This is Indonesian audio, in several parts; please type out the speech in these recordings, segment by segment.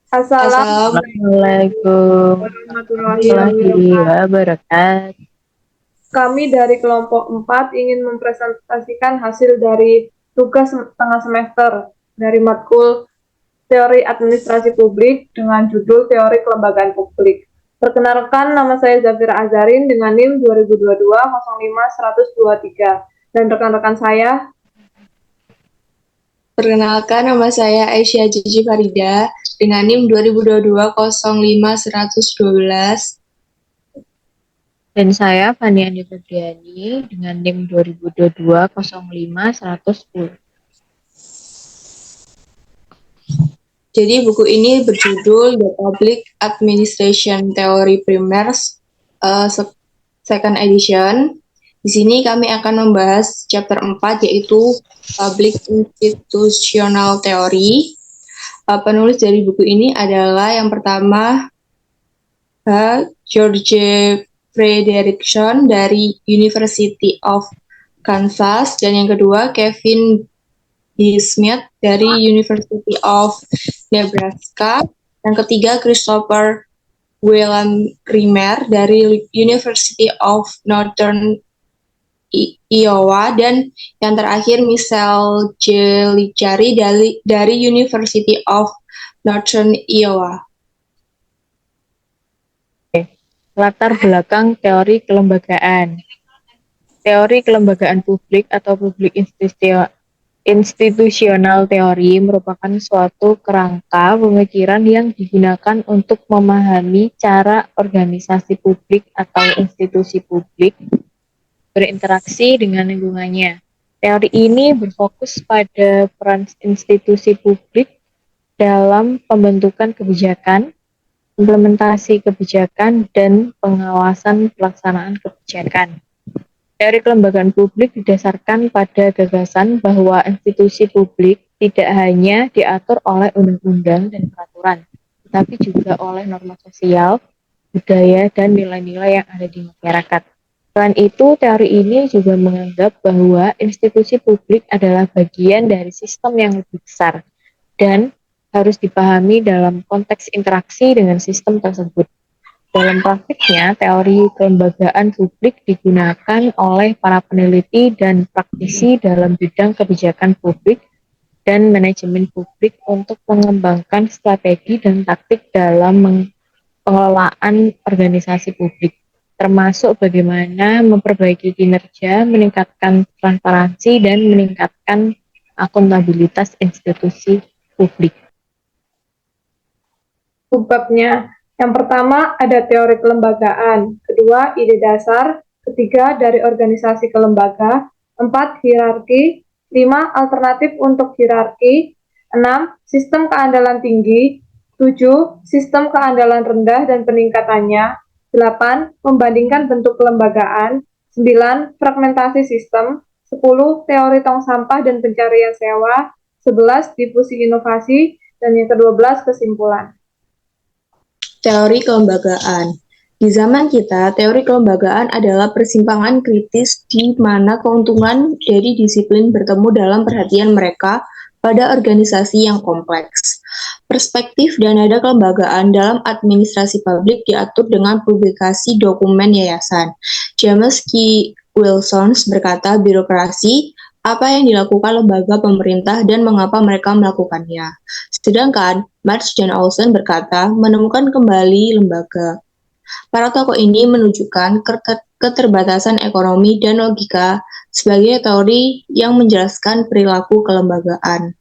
Assalamualaikum Assalamualaikum warahmatullahi warahmatullahi wabarakatuh. wabarakatuh. Kami dari kelompok 4 ingin mempresentasikan hasil dari tugas tengah semester dari matkul Teori Administrasi Publik dengan judul Teori Kelembagaan Publik. Perkenalkan, nama saya Zafira Azarin dengan NIM 2022-05-123 dan rekan-rekan saya. Perkenalkan, nama saya Aisyah Jiji Farida dengan NIM 2022-05-112. Dan saya Fani Andi Febriani dengan NIM 2022-05-110. Jadi buku ini berjudul The Public Administration Theory Primers, Second Edition. Di sini kami akan membahas chapter 4 yaitu Public Institutional Theory. Penulis dari buku ini adalah yang pertama George Frederickson dari University of Kansas, dan yang kedua Kevin B. Smith dari University of Nebraska, yang ketiga Christopher William Rimmer dari University of Northern Iowa, dan yang terakhir Michelle J. Licari dari University of Northern Iowa. Latar belakang teori kelembagaan. Teori kelembagaan publik atau public institutional theory merupakan suatu kerangka pemikiran yang digunakan untuk memahami cara organisasi publik atau institusi publik berinteraksi dengan lingkungannya. Teori ini berfokus pada peran institusi publik dalam pembentukan kebijakan, implementasi kebijakan, dan pengawasan pelaksanaan kebijakan. Teori kelembagaan publik didasarkan pada gagasan bahwa institusi publik tidak hanya diatur oleh undang-undang dan peraturan, tetapi juga oleh norma sosial, budaya, dan nilai-nilai yang ada di masyarakat. Selain itu, teori ini juga menganggap bahwa institusi publik adalah bagian dari sistem yang lebih besar dan harus dipahami dalam konteks interaksi dengan sistem tersebut. Dalam praktiknya, teori kelembagaan publik digunakan oleh para peneliti dan praktisi dalam bidang kebijakan publik dan manajemen publik untuk mengembangkan strategi dan taktik dalam pengelolaan organisasi publik, termasuk bagaimana memperbaiki kinerja, meningkatkan transparansi, dan meningkatkan akuntabilitas institusi publik. Subbabnya, yang pertama ada teori kelembagaan, kedua ide dasar, ketiga dari organisasi kelembaga, 4 hierarki, 5 alternatif untuk hierarki, 6 sistem keandalan tinggi, 7 sistem keandalan rendah dan peningkatannya, 8 membandingkan bentuk kelembagaan, 9 fragmentasi sistem, 10 teori tong sampah dan pencarian sewa, 11 difusi inovasi, dan yang ke-12 kesimpulan. Teori kelembagaan. Di zaman kita, teori kelembagaan adalah persimpangan kritis di mana keuntungan dari disiplin bertemu dalam perhatian mereka pada organisasi yang kompleks. Perspektif dan nada kelembagaan dalam administrasi publik diatur dengan publikasi dokumen yayasan. James K. Wilson berkata, birokrasi, apa yang dilakukan lembaga pemerintah dan mengapa mereka melakukannya. Sedangkan Marx dan Olson berkata, menemukan kembali lembaga. Para tokoh ini menunjukkan keterbatasan ekonomi dan logika sebagai teori yang menjelaskan perilaku kelembagaan.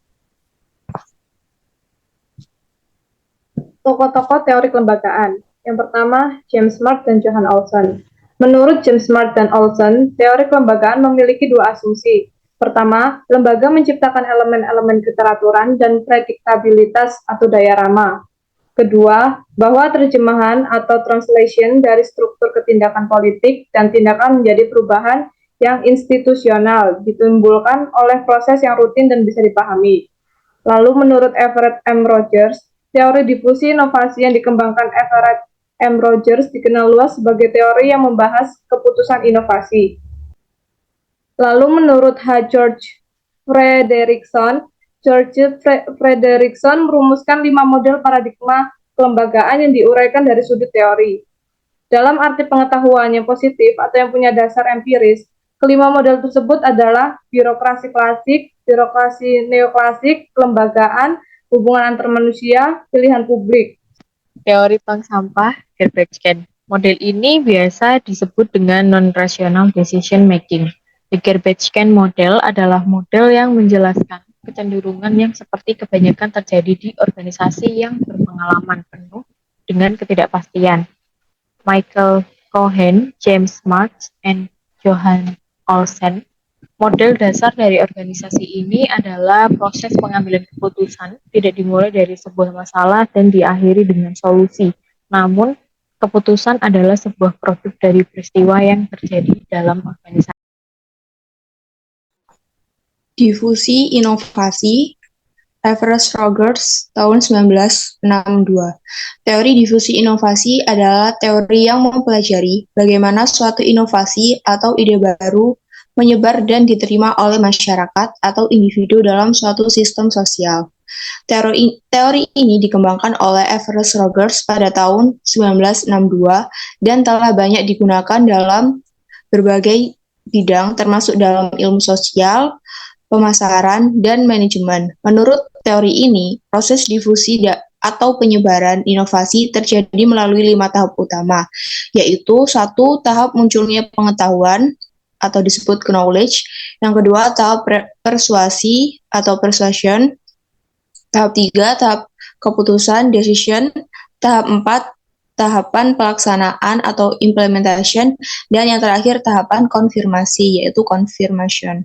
Tokoh-tokoh teori kelembagaan. Yang pertama, James Smart dan Johan Olson. Menurut James Smart dan Olson, teori kelembagaan memiliki dua asumsi. Pertama, lembaga menciptakan elemen-elemen keteraturan dan prediktabilitas atau daya rama. Kedua, bahwa terjemahan atau translation dari struktur ketindakan politik dan tindakan menjadi perubahan yang institusional ditimbulkan oleh proses yang rutin dan bisa dipahami. Lalu menurut Everett M. Rogers, teori difusi inovasi yang dikembangkan Everett M. Rogers dikenal luas sebagai teori yang membahas keputusan inovasi. Lalu menurut H. George Frederickson, George Frederickson merumuskan 5 model paradigma kelembagaan yang diuraikan dari sudut teori. Dalam arti pengetahuan yang positif atau yang punya dasar empiris, kelima model tersebut adalah birokrasi klasik, birokrasi neoklasik, kelembagaan, hubungan antar manusia, pilihan publik. Teori tong sampah garbage can. Model ini biasa disebut dengan non-rational decision making. The garbage can model adalah model yang menjelaskan kecenderungan yang seperti kebanyakan terjadi di organisasi yang berpengalaman penuh dengan ketidakpastian. Michael Cohen, James Marks, and Johan Olsen. Model dasar dari organisasi ini adalah proses pengambilan keputusan tidak dimulai dari sebuah masalah dan diakhiri dengan solusi. Namun, keputusan adalah sebuah produk dari peristiwa yang terjadi dalam organisasi. Difusi inovasi Everest Rogers tahun 1962. Teori difusi inovasi adalah teori yang mempelajari bagaimana suatu inovasi atau ide baru menyebar dan diterima oleh masyarakat atau individu dalam suatu sistem sosial. Teori ini dikembangkan oleh Everest Rogers pada tahun 1962 dan telah banyak digunakan dalam berbagai bidang termasuk dalam ilmu sosial, pemasaran, dan manajemen. Menurut teori ini, proses difusi atau penyebaran inovasi terjadi melalui 5 tahap utama, yaitu 1. Tahap munculnya pengetahuan atau disebut knowledge. Yang kedua, tahap persuasi atau persuasion. Tahap 3, tahap keputusan decision. Tahap 4, tahapan pelaksanaan atau implementation. Dan yang terakhir, tahapan konfirmasi, yaitu confirmation.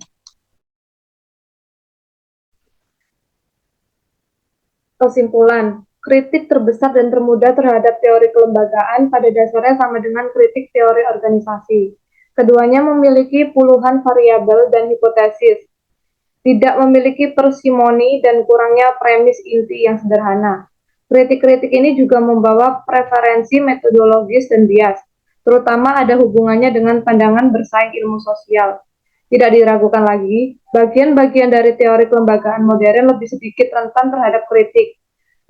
Kesimpulan, kritik terbesar dan termudah terhadap teori kelembagaan pada dasarnya sama dengan kritik teori organisasi. Keduanya memiliki puluhan variabel dan hipotesis, tidak memiliki parsimoni dan kurangnya premis inti yang sederhana. Kritik-kritik ini juga membawa preferensi metodologis dan bias, terutama ada hubungannya dengan pandangan bersaing ilmu sosial. Tidak diragukan lagi, bagian-bagian dari teori kelembagaan modern lebih sedikit rentan terhadap kritik.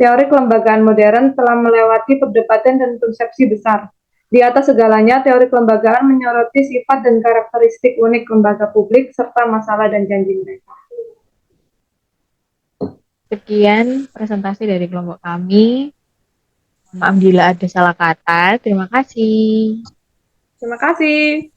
Teori kelembagaan modern telah melewati perdebatan dan konsepsi besar. Di atas segalanya, teori kelembagaan menyoroti sifat dan karakteristik unik lembaga publik serta masalah dan janji mereka. Sekian presentasi dari kelompok kami. Maaf bila ada salah kata. Terima kasih. Terima kasih.